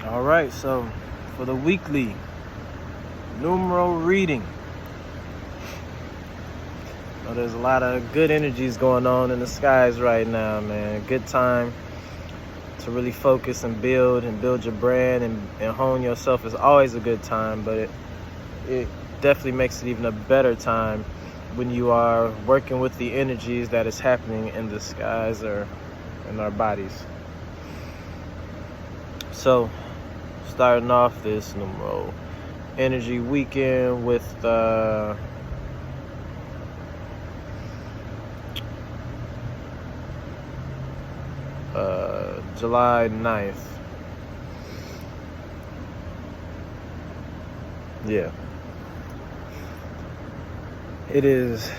All right, so for the weekly numeral reading, there's a lot of good energies going on in the skies right now, man. Good time to really focus and build your brand and hone yourself is always a good time, but it definitely makes it even a better time when you are working with the energies that is happening in the skies or in our bodies. So, starting off this numeral energy weekend with July 9th. Yeah. It is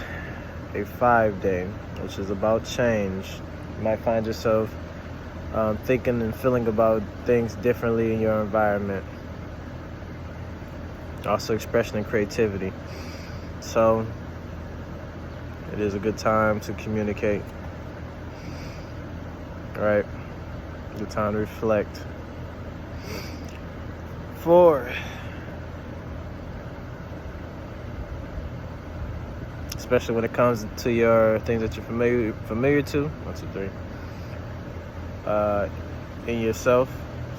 a 5-day, which is about change. You might find yourself thinking and feeling about things differently in your environment. Also expression and creativity. So it is a good time to communicate. Right? Good time to reflect. 4. Especially when it comes to your things that you're familiar to. 1, 2, 3. In yourself.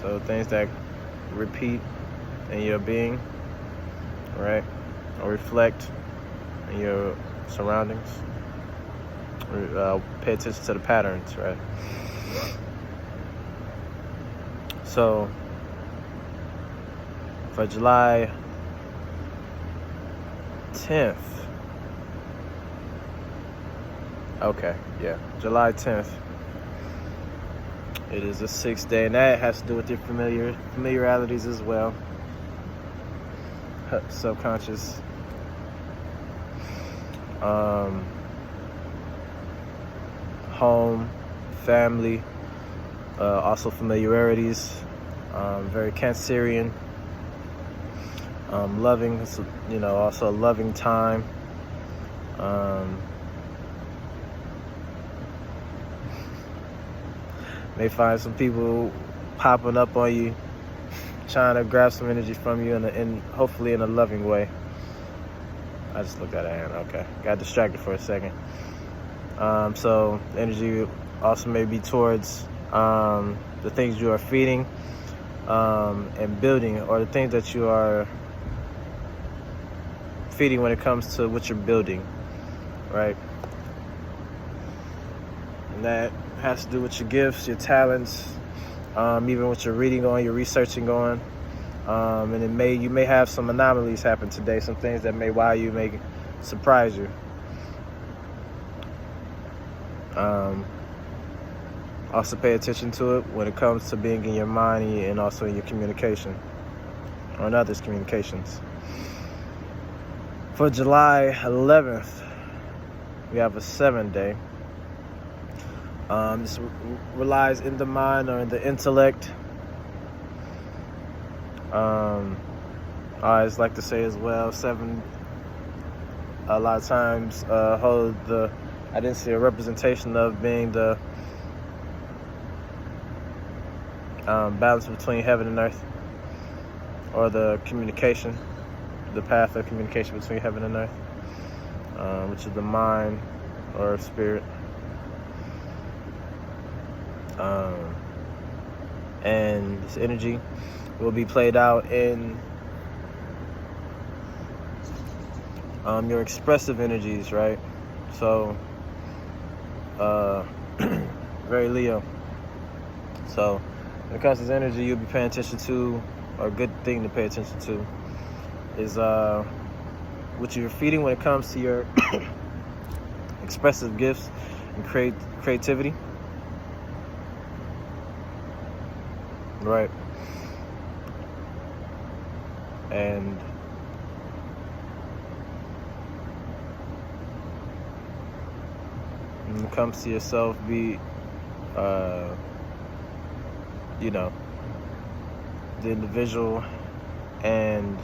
So things that repeat in your being. Right? Or reflect in your surroundings. Pay attention to the patterns, right? So, for July 10th, July 10th, it is a 6th day, and that has to do with your familiarities as well. Subconscious. Home, family, also familiarities, very Cancerian, loving, also a loving time. May find some people popping up on you, trying to grab some energy from you, and hopefully in a loving way. I just looked at a hand. Okay, got distracted for a second. So energy also may be towards the things you are feeding and building, or the things that you are feeding when it comes to what you're building, right? And that has to do with your gifts, your talents, even what you're reading on, you're researching on. And you may have some anomalies happen today, some things that may wow you, may surprise you. Also pay attention to it when it comes to being in your mind and also in your communication or in others' communications. For July 11th, we have a 7-day. This relies in the mind or in the intellect. I always like to say as well, 7 a lot of times hold I didn't see a representation of being the balance between heaven and earth, or the communication, the path of communication between heaven and earth, which is the mind or spirit. And this energy will be played out in your expressive energies, right? So, very Leo. So, when it comes to this energy, you'll be paying attention to, or a good thing to pay attention to, is what you're feeding when it comes to your expressive gifts and creativity. Right. And when it comes to yourself, be the individual and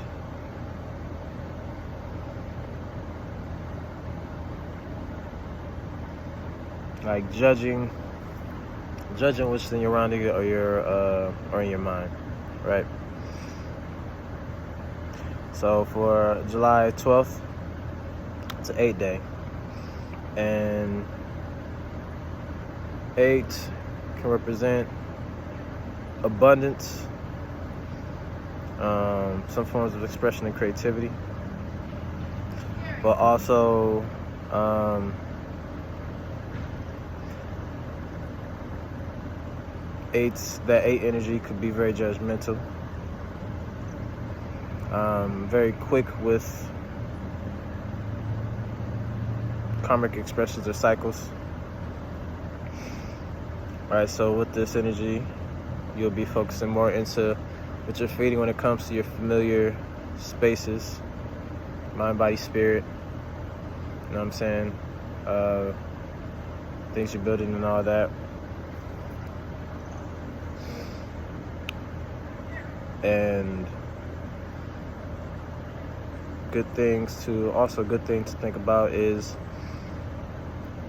like judging what's in your surrounding or in your mind. right? So for July 12th, it's an 8 day. And 8 can represent abundance, some forms of expression and creativity, but also that 8 energy could be very judgmental, very quick with karmic expressions or cycles. All right, so with this energy, you'll be focusing more into what you're feeding when it comes to your familiar spaces, mind, body, spirit. You know what I'm saying? Things you're building and all that. And good things to think about is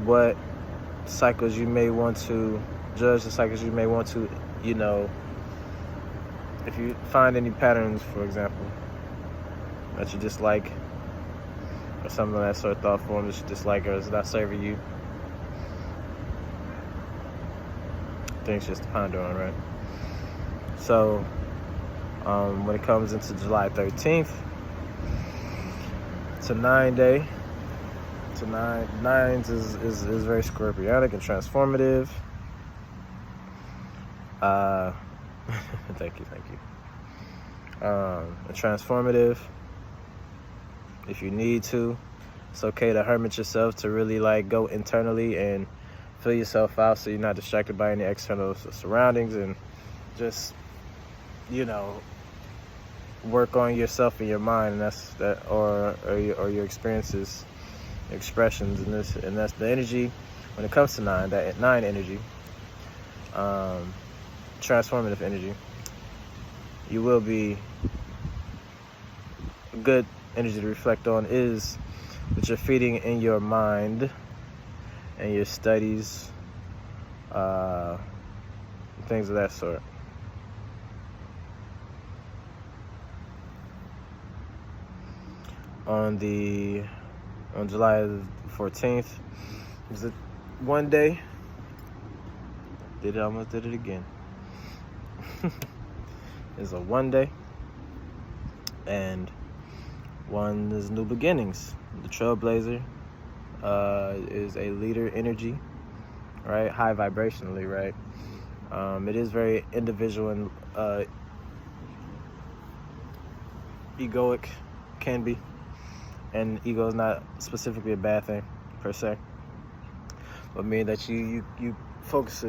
what cycles you may want to judge, the cycles you may want to, if you find any patterns, for example, that you dislike, or something of that sort of thought form that you dislike or is not serving you, things just to ponder on, right? So when it comes into July 13th, it's a 9 day. So nines is very scorpionic and transformative. Thank you. And transformative. If you need to, it's okay to hermit yourself, to really like go internally and fill yourself out so you're not distracted by any external surroundings, and just work on yourself and your mind, and or your experiences, expressions, and that's the energy when it comes to 9, that 9 energy, transformative energy. You will be a good energy to reflect on is what you're feeding in your mind and your studies, things of that sort. On July 14th, it was a 1 day. Almost did it again. It's a 1 day, and 1 is new beginnings. The trailblazer is a leader energy, right? High vibrationally, right? It is very individual and egoic, can be. And ego is not specifically a bad thing per se, but mean that you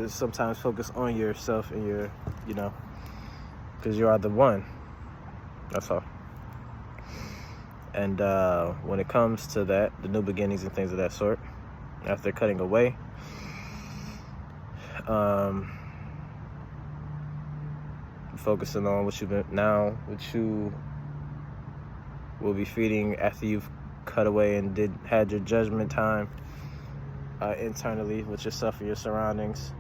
sometimes focus on yourself and your, because you are the one. That's all. And when it comes to that, the new beginnings and things of that sort, after cutting away, focusing on what you will be feeding after you've cut away and had your judgment time internally with yourself and your surroundings,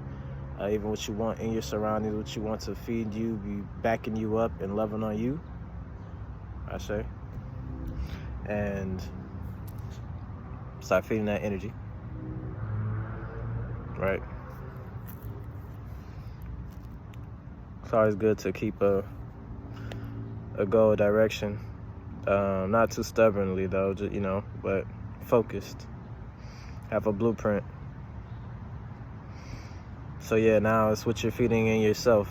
even what you want in your surroundings, what you want to feed you, be backing you up and loving on you, I say, and start feeding that energy, right? It's always good to keep a goal, a direction. Not too stubbornly though, just, but focused. Have a blueprint. So yeah, now it's what you're feeding in yourself.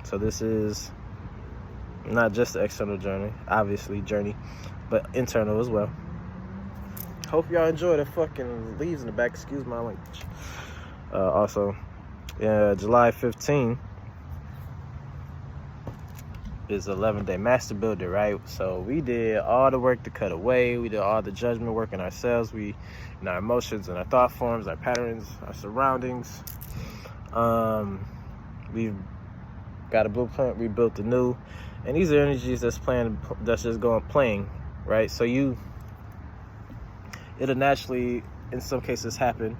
So this is not just the external journey, but internal as well. Hope y'all enjoy the fucking leaves in the back. Excuse my language. Also, July 15th. Is 11-day master builder, right? So we did all the work to cut away. We did all the judgment work in ourselves. In our emotions and our thought forms, our patterns, our surroundings. We've got a blueprint. We built the new, and these are energies that's just playing, right? So it'll naturally, in some cases, happen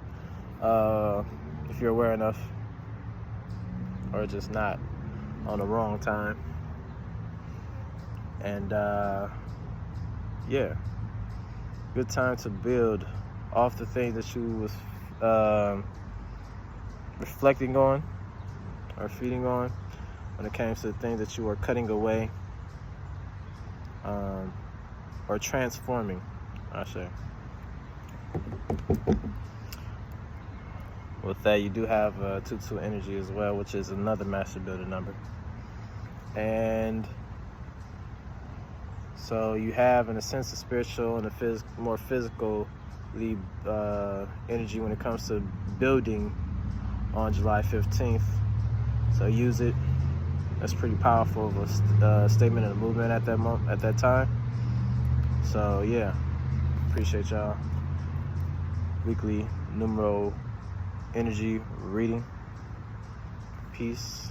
if you're aware enough, or just not on the wrong time. And yeah, good time to build off the things that you was reflecting on or feeding on when it came to the things that you were cutting away or transforming, I say. With that, you do have 2-2 energy as well, which is another master builder number. And so you have, in a sense, a spiritual and a more physically energy when it comes to building on July 15th. So use it. That's pretty powerful of a statement and a movement at that time. So yeah, appreciate y'all. Weekly numero energy reading. Peace.